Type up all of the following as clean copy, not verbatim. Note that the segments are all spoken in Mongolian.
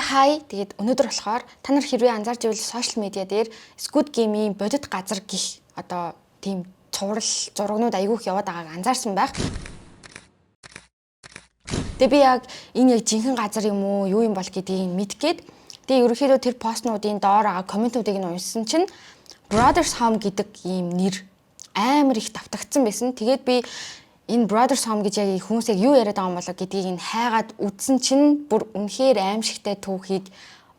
хай. Тэгээд өнөөдөр болохоор та нар хэрвээ анзаарч байвал сошиал медиа дээр Squid Game-ийн бодит газар гих одоо тийм цуврал зурагнууд айгүйх яваад байгааг анзаарсан байх. Тэгээ би яг энэ яг жинхэнэ газар юм уу, юу юм бол гэдгийг мэдгээд тэгээ ерөнхийдөө тэр постнуудын доор байгаа комментуудыг нь уншсан чинь Brothers Home гэдэг ийм нэр амар их давтагдсан байсан. Тэгээд би энэ Brothers Home гэж яг хүмүүс яг юу яриад байгаа юм болоо гэдгийг нь хайгаад үзсэн чинь бүр үнэхээр аимшигтай түүхийг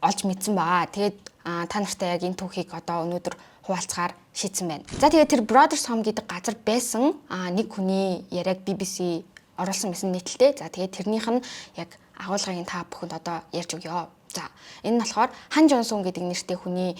олж мэдсэн байгаа. Тэгээд та нартай яг энэ түүхийг одоо өнөөдөр хуваалцахаар шийдсэн байна. За тэгээд тэр Brothers Home гэдэг газар байсан нэг хүний яриаг BBC оруулсан байсан нийтлэлтэй. За тэгээд тэрнийх нь яг агуулгыг та бүхэнд одоо ярьж өгье. За энэ нь болохоор Хан Жонсон гэдэг нэртэй хүний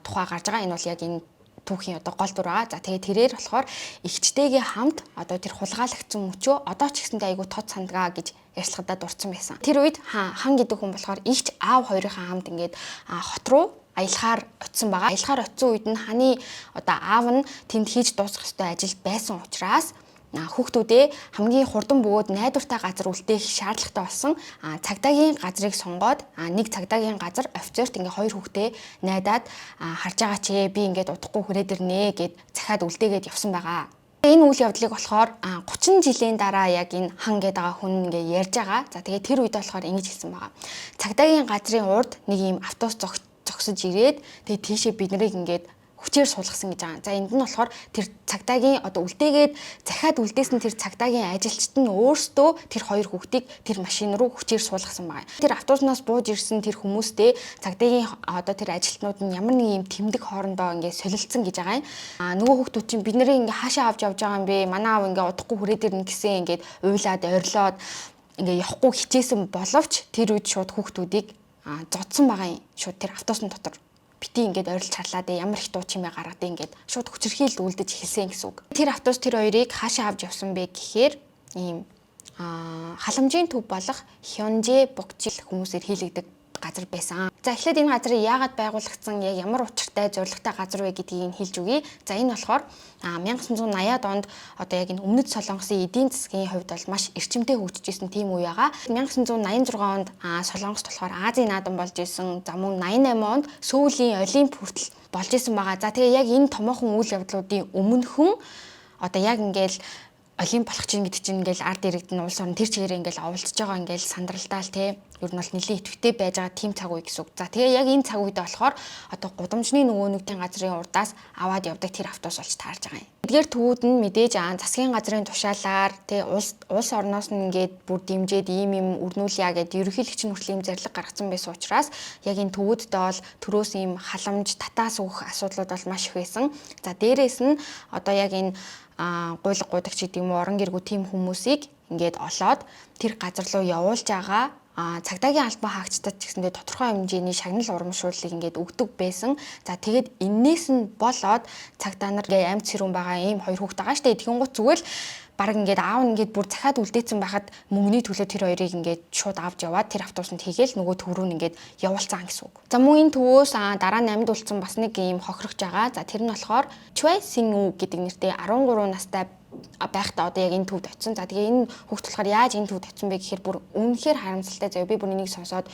тухай гарч байгаа. Энэ бол яг энэ түүхийн одоо гол дүр байгаа. За тэгээд тэрээр болохоор эгчтэйгээ хамт одоо тэр хулгайлагдсан мөчөө одоо ч гэсэндээ айгүй тод сандгаа гэж ярьцлагадаа дурдсан байсан. Тэр үед хан гэдэг хүн болохоор игч аав хоёрынхаа хамт ингээд хот руу аялахаар очисон байгаа. Аялахаар очисон үед нь ханы одоо аав нь тэнд хийж дуусгах ёстой ажил байсан учраас хүүхдүүдээ хамгийн хурдан бөгөөд найдвартай газар үлдээх шаардлагатай болсон цагдаагийн газрыг сонгоод нэг цагдаагийн газар офицерт ингээ хоёр хүүхдээ найдаад харж байгаа чи би ингээд удахгүй хүрээд ирнэ гэд захиад үлдээгээд явсан байгаа. Энэ үйл явдлыг болохоор 30 жилийн дараа яг энэ хан гэдэг байгаа хүн ингээ ярьж байгаа. За тэгээд тэр үед болохоор ингэж хэлсэн байгаа. Цагдаагийн газрын урд нэг юм автобус зогсож ирээд тэгээд тийшээ бид нарыг ингээд хүчээр суулгасан гэж байгаа. За энд нь болохоор тэр цагдаагийн одоо үлдээгээд захиад үлдээсэн тэр цагдаагийн ажилчид нь өөрсдөө тэр хоёр хүүхдийг тэр машин руу хүчээр суулгасан байгаа. Тэр автобуснаас бууж ирсэн тэр хүмүүстэй цагдаагийн одоо тэр ажилтнууд нь ямар нэг юм тэмдэг хоорондоо ингээд солилцсон гэж байгаа юм. Нөгөө хүүхдүүд чинь бид нарыг ингээд хаашаа авч явж байгаа юм бэ? Манай аав ингээд удахгүй хүрээд ирнэ гэсэн ингээд уйлаад ойрлоод ингээд явахгүй хичээсэн боловч тэр үед шууд хүүхдүүдийг зодсон байгаа юм. Шууд тэр автобусны дотор бити ингээд ойрлж чарлаад ямар их дуу чимээ гаргаад ингээд шууд хүчирхийлэл үлдэж эхэлсэн гэсэн үг. Тэр автобус тэр хоёрыг хаашаа авч явсан бэ гэхээр ийм халамжийн төв болох Хёнжэ Букжил хүмүүсээр хийлэгдэг газар байсан. За эхлээд энэ газрыг яагаад байгуулагдсан, яг ямар учиртай зорилготой газар вэ гэдгийг хэлж өгье. За энэ болохоор 1980-аад онд одоо яг энэ өмнөд Солонгосын эдийн засгийн хувьд бол маш эрчимтэй хөгжиж исэн тийм үе байгаа. 1986 онд Солонгост болохоор Азийн наадам болж исэн. За мөн 88 онд Сөүлийн Олимп хүртэл болж исэн байгаа. За тэгээ яг энэ томоохон үйл явдлуудын өмнөхөн одоо яг ингээл Олимп болох чинь гэдэг чинь ингээл ард иргэдэн улс орн тэр чигээр ингээл оволцож байгаа ингээл сандралдаал те ер нь бол нэлийн идэвхтэй байж байгаа тийм цаг үе гэсэн үг. За тэгээ яг энэ цаг үед болохоор одоо гудамжны нөгөө нэгдийн газрын урдаас аваад явдаг тэр автобус болж таарж байгаа юм. Эдгээр төвүүд нь мэдээж засгийн газрын тушаалаар те улс орноос нь ингээд бүр дэмжиж ийм юм өрнүүлье гэд ерөнхийлөгч нь хүртэл ийм зарлиг гаргацсан байсан учраас яг энэ төвүүддээ бол төрөөс ийм халамж татаас өгөх асуудлууд бол маш их байсан. За дээрээс нь одоо яг энэ гуйлга гудагч гэдэг юм уу орон гэргүй тийм хүмүүсийг ингээд олоод тэр газар руу явуулж байгаа цагдаагийн албан хаагчдад ч гэсэндээ тодорхой хэмжээний шагнал урамшууллыг ингээд өгдөг байсан. За тэгээд энээс нь болоод цагдаа нар амьд сэрүүн байгаа ийм хоёр хүүхэд байгаа штэ. Тэгэнгუთ зүгээр л бараг ингээд аав нь ингээд бүр захиад үлдээсэн байхад мөнгөний төлөө тэр хоёрыг ингээд шууд авч яваад тэр автобусанд хийгээл нөгөө төв рүү ингээд явуулсан гэсэн үг. За мөн энэ төвөөс дараа нь амьд үлдсэн бас нэг ийм хохирогч байгаа. За тэр нь болохоор Чвэ Син У гэдэг нэртэй 13 настай байхдаа одоо яг энэ төвд очисон. За тэгээ энэ хүүхд болохоор яаж энэ төвд очисон бэ гэхээр бүр үнэхээр харамсалтай заяа. Би бүр энийг сонсоод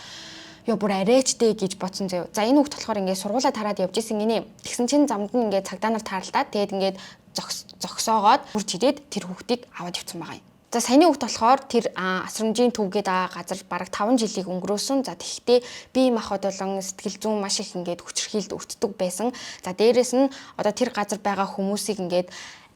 бүр арайчтэй гэж бодсон заяа. За энэ хүүхд болохоор ингээд сургуулаа тараад явж исэн гинэ. Тэгсэн чинь замд нь ингээд цагдаа нар таарлаа. Тэгээд ингээд зогсоогоод хурж ирээд тэр хүүхдийг аваад явсан байгаа юм. За саяны хүүхд болохоор тэр асрамжийн төвгээд байгаа газар бараг 5 жилийг өнгөрөөсөн. За тэгэхдээ бие махбод болон сэтгэл зүйн маш их ингээд хүчирхийлд өртдөг байсан. За дээрэс нь одоо тэр газар байгаа хүмүүсийг ингээд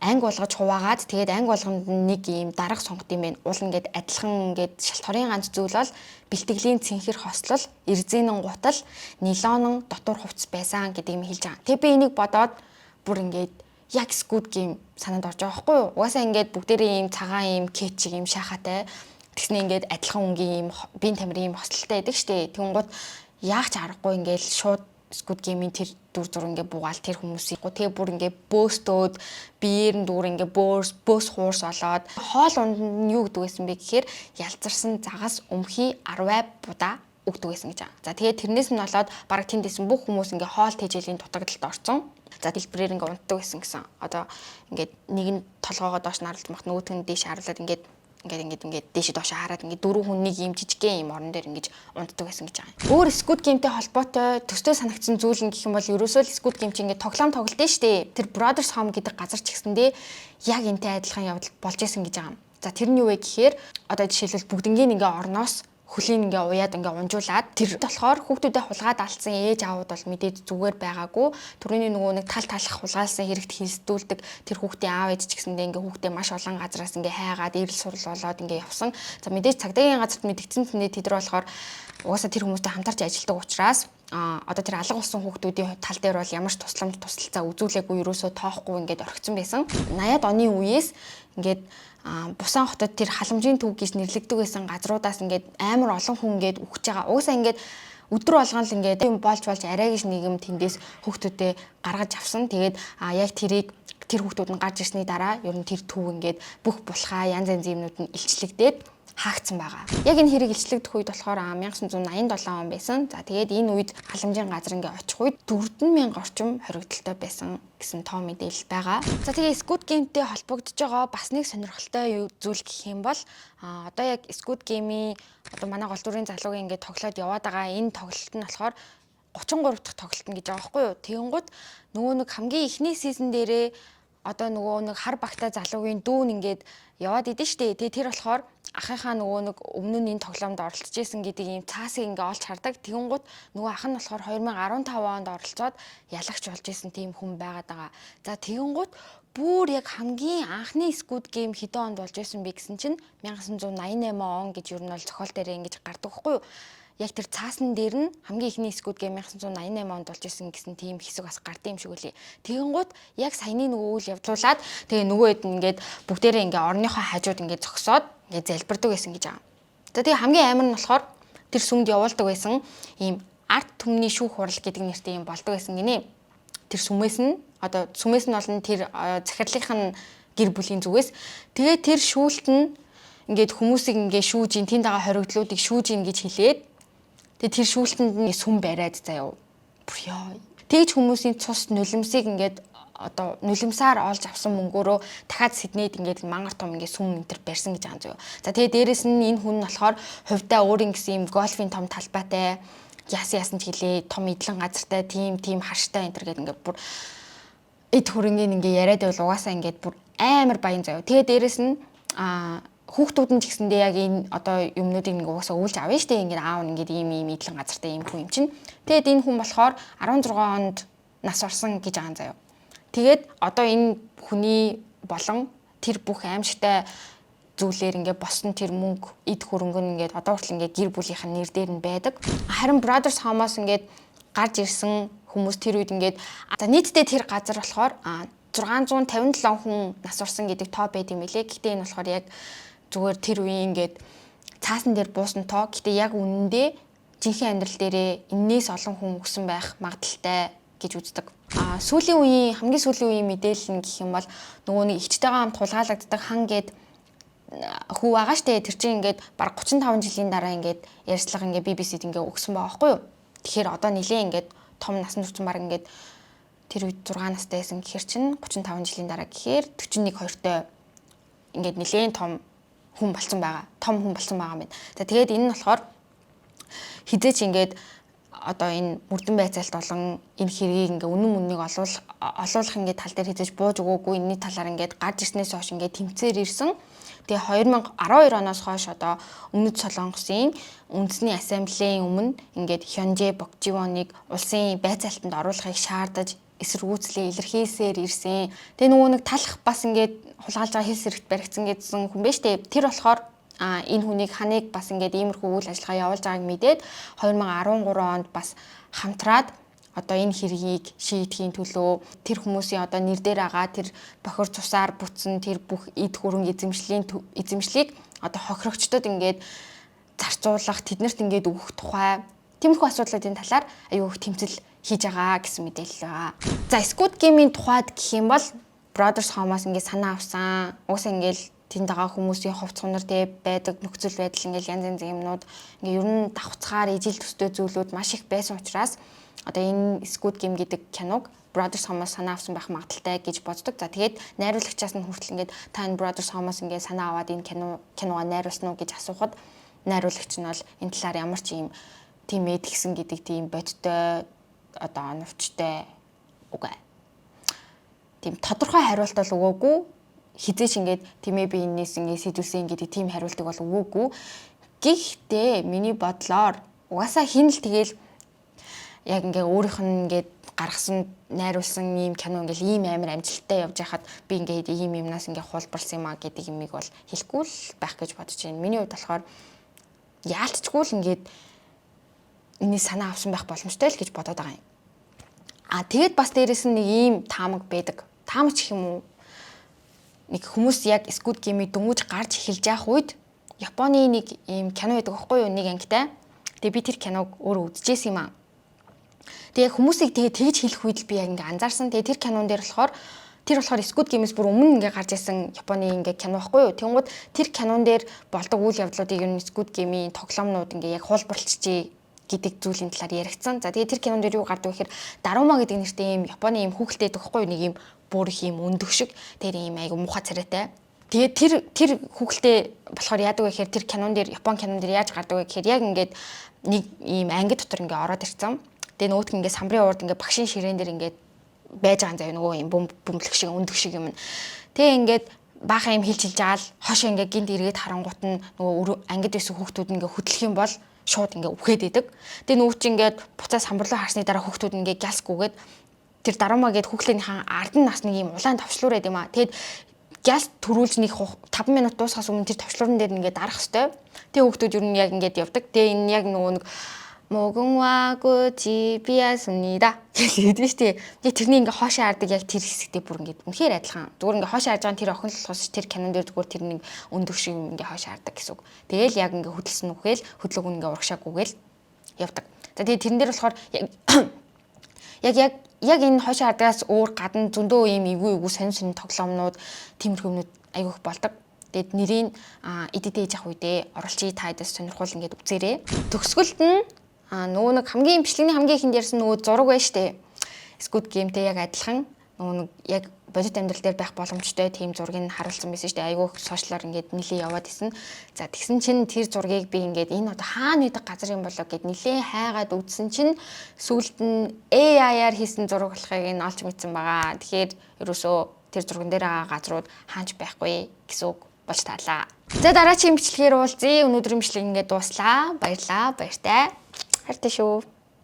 анги болгож хуваагаад тэгээд анги болгонд нэг юм дарга сонгот юм байна. Уул ингээд адилхан ингээд шалтгаарын ганц зүйл бол бэлтгэлийн цэнхэр хослол, эрзэнэн гутал, нилонон дотор хувцас байсан гэдэг юм хэлж байгаа. Тэгээ би энийг бодоод бүр ингээд яг Squid Game санаанд орж байгаа байхгүй юу? Угаасаа ингээд бүгдээрээ ийм цагаан ийм кетчиг ийм шахаатай тэгснэ ингээд адилхан өнгийн ийм биеийн тамирын ийм хослолтой байдаг штэ. Тэнгууд яах ч аргагүй ингээд шууд Squid Game-ийн тэр дүр зураг ингээ буугаал тэр хүмүүсийг тэгээ бүр ингээ бөөстөөд биеэр нь дүүр ингээ бөөс хуурс олоод хоол унд нь юу гэдэг байсан бэ гэхээр ялцарсан загас өмхий арвай будаа өгдөг байсан гэж байгаа. За тэгээ тэрнээс нь болоод бараг тэндээсэн бүх хүмүүс ингээ хоол тэжээлийн дутагдалд орсон. За дэлбэрээр ингээ унтдаг байсан гэсэн. Одоо ингээ нэг нь толгоогоо доош наруулж мах нөгөөх нь дээш харуулад ингээ ингээд дээшээ доошоо хараад ингээд 4 хүн нэг юм жижигхэн юм орон дээр ингэж унтдаг байсан гэж байгаа юм. Өөр Squid Game-тэй холбоотой төстэй санагдсан зүйл нь гэх юм бол ерөөсөө л Squid Game чинь ингээд тоглоом тоглолтын штэ. Тэр Brothers Home гэдэг газар ч гэсэндээ яг энтэй адилхан явдал болж исэн гэж байгаа юм. За тэр нь юу вэ гэхээр одоо жишээлбэл бүгднгийн ингээ орноос хөлийн ингээ уяад ингээ унжуулад тэр болохоор хүүхдүүдэд хулгаад алдсан ээж аауд бол мэдээд зүгээр байгаагүй түрүүний нөгөө нэг тал талах хулгаалсан хэрэгт хийсдүүлдэг тэр хүүхдийн аав ээж ч гэсэндээ ингээ хүүхдээ маш олон газараас ингээ хайгаад эрэл сурал болоод ингээ явсан. За мэдээж цагдаагийн газарт мэдгдсэн тэндээ тэд нар болохоор угаасаа тэр хүмүүстэй хамтарч ажилладаг учраас одоо тэр алга болсон хүүхдүүдийн тал дээр бол ямар ч тусламж тусалцаа үзүүлээгүй ерөөсөө тоохгүй ингээд орхисон байсан. 80-ад оны үеэс ингээд Бусан хотод тэр халамжийн төв гэж нэрлэгдэг байсан газруудаас ингээд амар олон хүн ингээд үхэж байгаа. Угаасаа ингээд өдөр болгон л ингээд юм болж арай гэж нийгэм тэндээс хүүхдүүдэд гаргаж авсан. Тэгээд яг тэр хүүхдүүд нь гарч ирсний дараа ер нь тэр төв ингээд бүх булхаа янз янзын юмнууд нь илчлэгдээд хаагдсан байгаа. Яг энэ хэрэг илчлэгдэх үед болохоор 1987 он байсан. За тэгээд энэ үед халамжийн газар ингээ очих үед 4,000 орчим хоригдолтой байсан гэсэн тоо мэдээлэл байгаа. За тэгээд Squid Game-тэй холбогдож байгаа бас нэг сонирхолтой зүйл гэх юм бол одоо яг Squid Game-ийн одоо манай гол дүрийн залуугийн ингээ тоглоод яваад байгаа энэ тоглолт нь болохоор 33 дахь тоглолт нь гэж байгаа байхгүй юу. Тэгэнгუთ нөгөө нэг хамгийн эхний сизон дээрээ одоо нөгөө нэг хар багтаа залуугийн дүүн ингээд яваад идэв штэ. Тэгээ тэр болохоор ахынхаа нөгөө нэг өмнө нь энэ тоглоомд оролцож исэн гэдэг ийм цаасыг ингээ олж хардаг. Тэгэнгუთ нөгөө ах нь болохоор 2015 онд оролцоод ялагч болж исэн тийм хүн байгаад байгаа. За тэгэнгуთ бүр яг хамгийн анхны Squid Game хэдэн онд болж исэн бэ гэсэн чинь 1988 он гэж юу нь бол зохиол дээр ингэж гардаг байхгүй юу. Яг тэр цаасан дээр нь хамгийн ихний Squid Game 1988 онд болж исэн гэсэн тийм хэсэг бас гардыг юм шиг үлээ. Тэгэнгუთ яг саяны нөгөө үйл явдлуулаад тэгээ нөгөө хэд ингээд бүгдээрээ ингээ орныхоо хажууд ингээ зогсоод ингээ залбирдаг байсан гэж байгаа. За тэгээ хамгийн амар нь болохоор тэр сүмд явуулдаг байсан ийм арт түмний шүүх хурал гэдэг нэртэй юм болдог байсан гинэ. Тэр сүмээс нь одоо сүмээс нь болон тэр захирлынх нь гэр бүлийн зүгээс тэгээ тэр шүүлт нь ингээд хүмүүсийг ингээ шүүж ин тэнд байгаа хоригдлуудыг шүүж ин гэж хэлээд тэгээ тэр шүүлтэнд нь сүм бариад заяа. Бүр яа. Тэгж хүмүүсийн цус нулимсыг ингээд одоо нулимсаар олж авсан мөнгөөрөө дахиад Сиднейд ингээд мангар том ингээд сүм энтер барьсан гэж байгаа юм. За тэгээ дээрэс нь энэ хүн нь болохоор хувьдаа өөрийн гэсэн юм гольфийн том талбайтай яасан ч хэлээ том идэлэн газартай тийм харштай энтер гэдэг ингээд бүр эд хөрөнгөний ингээд яриад байвал угаасаа ингээд бүр амар баян заяа. Тэгээ дээрэс нь хүүхдүүд нь ч гэсэндээ яг энэ одоо юмнуудыг нэг угаасаа үүлж авна штэ ингээд аав нь ингээд ийм идэлэн газартай ийм хүн юм чинь. Тэгээд энэ хүн болохоор 16 онд нас орсон гэж байгаа юм заяа. Тэгээд одоо энэ хүний болон тэр бүх аимшигтай зүйлээр ингээд босон тэр мөнгө эд хөрөнгө нь ингээд одоо хүртэл ингээд гэр бүлийнх нь нэр дээр нь байдаг. Харин Brothers Home-оос ингээд гарч ирсэн хүмүүс тэр үед ингээд за нийтдээ тэр газар болохоор 657 хүн нас орсон гэдэг тоо байт юм лээ. Гэхдээ энэ болохоор яг зүгээр тэр үеийн ингээд цаасан дээр буусан тоо. Гэхдээ яг үнэндээ жинхэнэ амьдрал дээрээ энээс олон хүн өгсөн байх магадaltaй гэж үздэг. Хамгийн сүүлийн үеийн мэдээлэл нь гэх юм бол нөгөө нэг эгчтэйгээ хамт хулгайлагддаг хан гээд хүү байгаа штэ. Тэр чинь ингээд баг 35 жилийн дараа ингээд ярьцлага ингээд BBC-д ингээд өгсөн байгаа байхгүй юу. Тэгэхээр одоо нилээ ингээд том насан турш баг ингээд тэр үед 6 настай байсан гэхэр чинь 35 жилийн дараа гэхээр 41 2-той ингээд нилээн том хүн болсон байгаа. Том хүн болсон байгаа юм байна. За тэгээд энэ нь болохоор хизээч ингээд одоо энэ мөрдөн байцаалт болон энэ хэргийг ингээ үнэн мөннийг олуулах ингээ тал дээр хизээж бууж өгөөгүй энэний талаар ингээ гарч ирснээс хойш ингээ тэмцээр ирсэн. Тэгээ 2012 оноос хойш одоо Өмнөд Солонгосын үндэсний ассамблеийн өмнө ингээд Хёнжэ Бокживоныг улсын байцаалтанд оруулахыг шаардаж эсэргүүцлээ илэрхийлсээр ирсэн. Тэгээ нөгөө нэг талах бас ингээд хулгайлж байгаа хэлс хэрэгт баригдсан гэсэн хүн байж тээ. Тэр болохоор энэ хүнийг ханыг бас ингээд иймэрхүү үйл ажиллагаа явуулж байгааг мэдээд 2013 онд бас хамтраад одоо энэ хэргийг шийдэхийн төлөө тэр хүмүүсийн одоо нэр дээр байгаа тэр бохир цусаар бүтсэн тэр бүх эд хөрөнгө эзэмшлийг одоо хохирогчдод ингээд зарцуулах тэднэрт ингээд өгөх тухай тиймэрхүү асуудлуудын талаар аюу их тэмцэл хийж байгаа гэсэн мэдээлэл байгаа. За Squid Game-ийн тухайд гэх юм бол Brothers Home-оос ингээд санаа авсан. Уусаа ингээд тэнд байгаа хүмүүсийн хувцсгнэр тэ байдаг нөхцөл байдал ингээл янз янз юмнууд ингээ ер нь давхцгаар ижил төстэй зүйлүүд маш их байсан учраас одоо энэ Squid Game гэдэг киног Brothers Homo-с санаа авсан байх магадaltaй гэж боддог. За тэгээд найруулагчаас нь хүртэл ингээд та энэ Brothers Homo-с ингээд санаа аваад энэ киногоо найруулсан уу гэж асуухад найруулагч нь бол энэ талаар ямар ч юм тийм эд гисэн гэдэг тийм бодтой одоо оновчтой үгүй. Тийм тодорхой хариулт бол өгөөгүй. Хизээч ингээд тиймээ би энэс ингээд сэдвүүлсэн гэдэг тийм хариултыг бол өгөөгүй. Гэхдээ миний бодлоор угаасаа хин л тэгэл яг ингээ өөрийнх нь ингээд гаргасан найруулсан ийм кино ингээл ийм амар амжилттай явж байхад би ингээд ийм юмнаас ингээ хулбарсан юм а гэдэг юмыг бол хэлэхгүй л байх гэж бодож байна. Миний хувьд болохоор яалтчгүй л ингээд энэ санаа авсан байх боломжтой л гэж бодоод байгаа юм. Тэгээд бас дээрэс нь нэг ийм таамаг байдаг. Таамаг гэх юм уу? Нэг хүмүүс яг Squid Game-ийг дөнгөж гарч эхэлж явах үед Японы нэг ийм кино байдаг аахгүй юу? Нэг ангитай. Тэгээ би тэр киног өөрөө үзчихсэн юм аа. Тэгээ хүмүүсийг тэгж хэлэх үед л би яг ингээ анзаарсан. Тэгээ тэр кинон дээр болохоор Squid Game-с бүр өмнө ингээ гарч ирсэн Японы ингээ кино байхгүй юу? Тэнгууд тэр кинон дээр болдог үйл явдлуудыг ер нь Squid Game-ийн тоглоомнууд ингээ яг хуулбарлчихжээ гэдэг зүйлийн талаар яригдсан. За тэгээ тэр кинон дээр юу гардаг вэ гэхээр Дарума гэдэг нэртэй ийм Японы ийм хүүхэлтэй байхгүй юу? Нэг ийм бүр их ийм өндөг шиг тэр ийм айгу муухай царайтай. Тэгээ тэр хүүхэлтэй болохоор яадаг вэ гэхээр тэр кинон дээр Япон кинон дээр яаж гардаг вэ гэхээр яг ингээд нэг ийм анги дотор ингээ ороод ирсэн. Тэгээ нөгөөт ингээ самбарын урд ингээ багшийн ширээн дээр ингээ байж байгаа заяа нөгөө юм бөмбөлөх шиг өндөг шиг юм. Тэгээ ингээд баахан юм хэлж байгаа л хошоо ингээ гинт эргээд харангуут нь нөгөө ангид байсан хүүхдүүд ингээ хөдлөх юм бол шууд ингээ үхээд идэг. Тэгээ нөгөө чи ингээд буцаа самбарлуу харсны дараа хүүхдүүд ингээ гялсгүйгээд тэр Дарума гээд хүүхлийнхээ ард нь нас нэг юм улаан товчлуур байд юм а. Тэгээд гялс төрүүлж нэг 5 минут дуусахаас өмнө тэр товчлуурн дээр ингээ дарах хэвээр. Тэгээ хүүхдүүд ер нь яг ингээд явдаг. Тэгээ энэ яг нөгөө нэг могонваго жибиаснида гэдэг нь шүү дээ. Тэгээ тэрний ингээ хоошоо хардаг яг тэр хэсэгтээ бүр ингээ үнэхээр адилхан. Зүгээр ингээ хоошоо харж байгаа тэр охин л болохоос тэр кинон дээр зүгээр тэр нэг өндөг шиг ингээ хоошоо хардаг гэсэн үг. Тэгээл яг ингээ хөдөлсөн үхэл хөдлөг ингээ урагшаагүйгээл явдаг. За тэгээ тэрэн дээр болохоор яг энэ хоошоо хардагаас өөр гадна зөндөө ийм эвгүй сонин тоглоомнууд тиймэрхүүнүүд айгүйх болдог. Тэгэд нэрийг эдит ээж ах үедээ оролцоо таадаас сонирхол ингээд үзээрэй. Төгсгөлд нь нөгөө нэг хамгийн бичлэгний хамгийн ихэнд ярьсан нөгөө зураг байж штэ. Squid Game-тэй яг адилхан нөгөө нэг яг бодит амьдрал дээр байх боломжтой тийм зургийг харуулсан байсан штэ. Айгүйх сошиалаар ингээд нилээ яваад исэн. За тэгсэн чинь тэр зургийг би ингээд энэ одоо хаана байдаг газар юм болоо гэд нилээ хайгаад үзсэн чинь сүүлд нь AI-аар хийсэн зураг болохыг нь олж мэдсэн байгаа. Тэгэхээр ерөөсөө тэр зурган дээр байгаа газрууд хаанч байхгүй гэсэн үг болж таалаа. За дараагийн бичлэгээр уулзъя. Өнөөдрийн бичлэг ингээд дууслаа. Баярлалаа. Баяртай. Хайртай шүү.